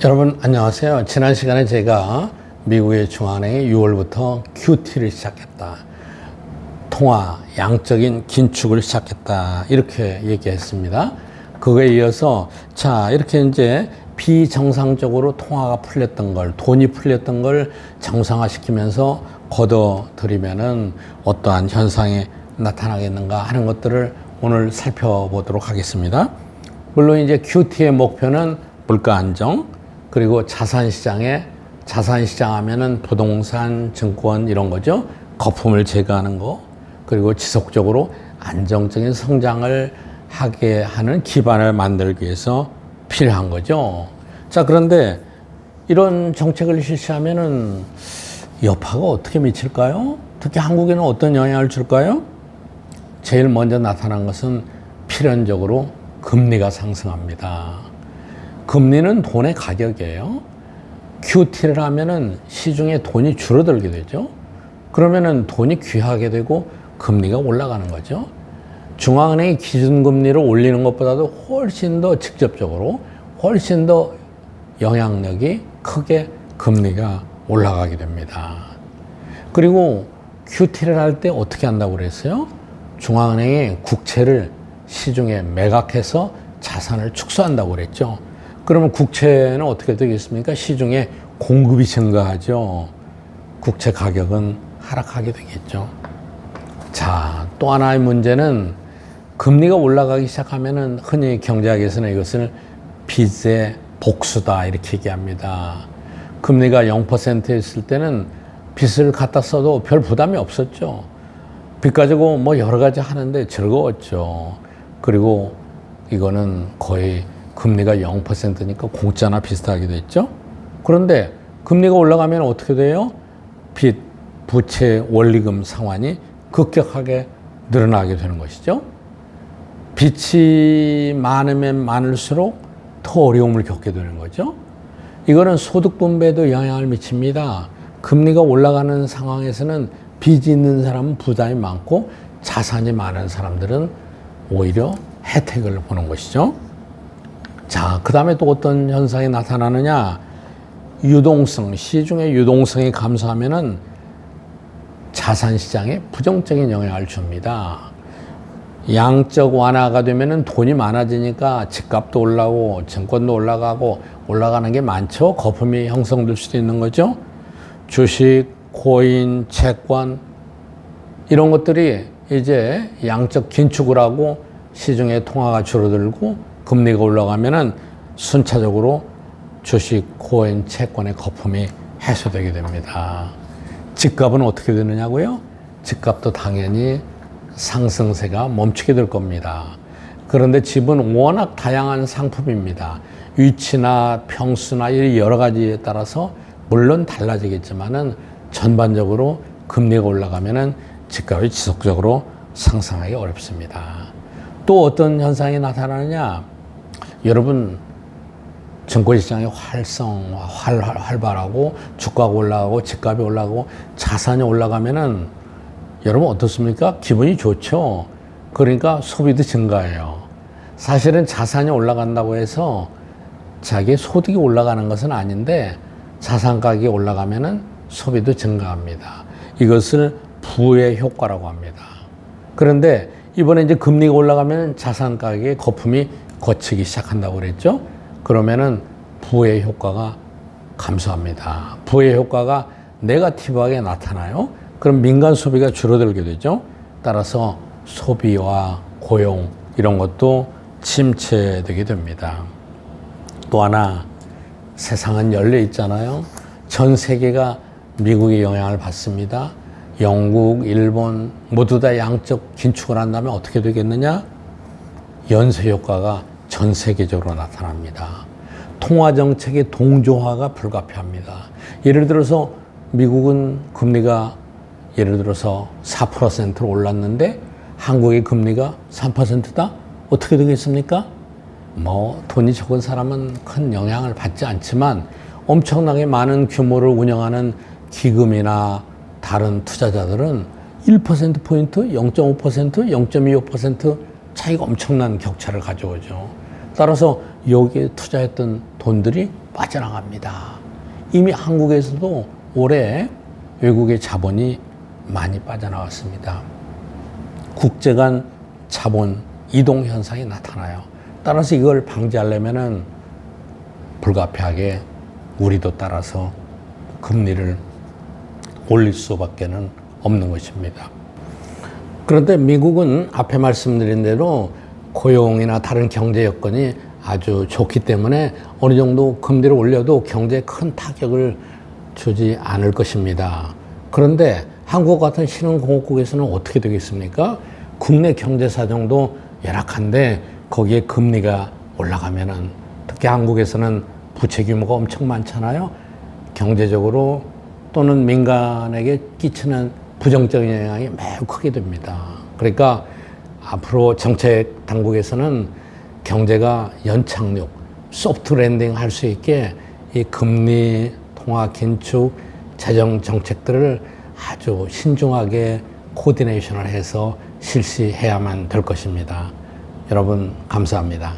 여러분 안녕하세요. 지난 시간에 제가 미국의 중앙은행이 6월부터 QT를 시작했다. 통화 양적인 긴축을 시작했다. 이렇게 얘기했습니다. 그거에 이어서 자 이렇게 이제 비정상적으로 통화가 풀렸던 걸, 돈이 풀렸던 걸 정상화시키면서 걷어들이면은 어떠한 현상이 나타나겠는가 하는 것들을 오늘 살펴보도록 하겠습니다. 물론 이제 QT의 목표는 물가 안정, 그리고 자산시장 하면은 부동산, 증권 이런 거죠. 거품을 제거하는 거, 그리고 지속적으로 안정적인 성장을 하게 하는 기반을 만들기 위해서 필요한 거죠. 자, 그런데 이런 정책을 실시하면은 여파가 어떻게 미칠까요? 특히 한국에는 어떤 영향을 줄까요? 제일 먼저 나타난 것은 필연적으로 금리가 상승합니다. 금리는 돈의 가격이에요. QT를 하면은 시중에 돈이 줄어들게 되죠. 그러면은 돈이 귀하게 되고 금리가 올라가는 거죠. 중앙은행이 기준금리를 올리는 것보다도 훨씬 더 직접적으로, 훨씬 더 영향력이 크게 금리가 올라가게 됩니다. 그리고 QT를 할 때 어떻게 한다고 그랬어요? 중앙은행이 국채를 시중에 매각해서 자산을 축소한다고 그랬죠. 그러면 국채는 어떻게 되겠습니까? 시중에 공급이 증가하죠. 국채 가격은 하락하게 되겠죠. 자, 또 하나의 문제는 금리가 올라가기 시작하면은 흔히 경제학에서는 이것을 빚의 복수다 이렇게 얘기합니다. 금리가 0%에 있을 때는 빚을 갖다 써도 별 부담이 없었죠. 빚 가지고 뭐 여러 가지 하는데 즐거웠죠. 그리고 이거는 거의 금리가 0%니까 공짜나 비슷하게 됐죠. 그런데 금리가 올라가면 어떻게 돼요? 빚, 부채, 원리금 상환이 급격하게 늘어나게 되는 것이죠. 빚이 많으면 많을수록 더 어려움을 겪게 되는 거죠. 이거는 소득 분배에도 영향을 미칩니다. 금리가 올라가는 상황에서는 빚이 있는 사람은 부담이 많고 자산이 많은 사람들은 오히려 혜택을 보는 것이죠. 자, 그 다음에 또 어떤 현상이 나타나느냐? 유동성, 시중의 유동성이 감소하면은 자산시장에 부정적인 영향을 줍니다. 양적 완화가 되면은 돈이 많아지니까 집값도 올라가고 증권도 올라가고 올라가는 게 많죠. 거품이 형성될 수도 있는 거죠. 주식, 코인, 채권 이런 것들이 이제 양적 긴축을 하고 시중의 통화가 줄어들고 금리가 올라가면은 순차적으로 주식, 코인, 채권의 거품이 해소되게 됩니다. 집값은 어떻게 되느냐고요? 집값도 당연히 상승세가 멈추게 될 겁니다. 그런데 집은 워낙 다양한 상품입니다. 위치나 평수나 여러 가지에 따라서 물론 달라지겠지만은 전반적으로 금리가 올라가면은 집값이 지속적으로 상승하기 어렵습니다. 또 어떤 현상이 나타나느냐? 여러분, 증권시장이 활발하고 주가가 올라가고 집값이 올라가고 자산이 올라가면은 여러분 어떻습니까? 기분이 좋죠. 그러니까 소비도 증가해요. 사실은 자산이 올라간다고 해서 자기 소득이 올라가는 것은 아닌데 자산 가격이 올라가면은 소비도 증가합니다. 이것을 부의 효과라고 합니다. 그런데 이번에 이제 금리가 올라가면 자산 가격의 거품이 거치기 시작한다고 그랬죠. 그러면은 부의 효과가 감소합니다. 부의 효과가 네거티브하게 나타나요. 그럼 민간 소비가 줄어들게 되죠. 따라서 소비와 고용 이런 것도 침체되게 됩니다. 또 하나, 세상은 열려 있잖아요. 전 세계가 미국의 영향을 받습니다. 영국, 일본 모두 다 양적 긴축을 한다면 어떻게 되겠느냐? 연쇄 효과가 전 세계적으로 나타납니다. 통화 정책의 동조화가 불가피합니다. 예를 들어서 미국은 금리가 예를 들어서 4%로 올랐는데 한국의 금리가 3%다? 어떻게 되겠습니까? 뭐 돈이 적은 사람은 큰 영향을 받지 않지만 엄청나게 많은 규모를 운영하는 기금이나 다른 투자자들은 1%포인트, 0.5%, 0.25% 차이가 엄청난 격차를 가져오죠. 따라서 여기에 투자했던 돈들이 빠져나갑니다. 이미 한국에서도 올해 외국의 자본이 많이 빠져나왔습니다. 국제 간 자본 이동 현상이 나타나요. 따라서 이걸 방지하려면은 불가피하게 우리도 따라서 금리를 올릴 수밖에는 없는 것입니다. 그런데 미국은 앞에 말씀드린 대로 고용이나 다른 경제 여건이 아주 좋기 때문에 어느 정도 금리를 올려도 경제에 큰 타격을 주지 않을 것입니다. 그런데 한국 같은 신흥공업국에서는 어떻게 되겠습니까? 국내 경제 사정도 열악한데 거기에 금리가 올라가면은, 특히 한국에서는 부채 규모가 엄청 많잖아요. 경제적으로 또는 민간에게 끼치는 부정적인 영향이 매우 크게 됩니다. 그러니까 앞으로 정책 당국에서는 경제가 연착륙, 소프트 랜딩 할 수 있게 이 금리, 통화 긴축, 재정 정책들을 아주 신중하게 코디네이션을 해서 실시해야만 될 것입니다. 여러분, 감사합니다.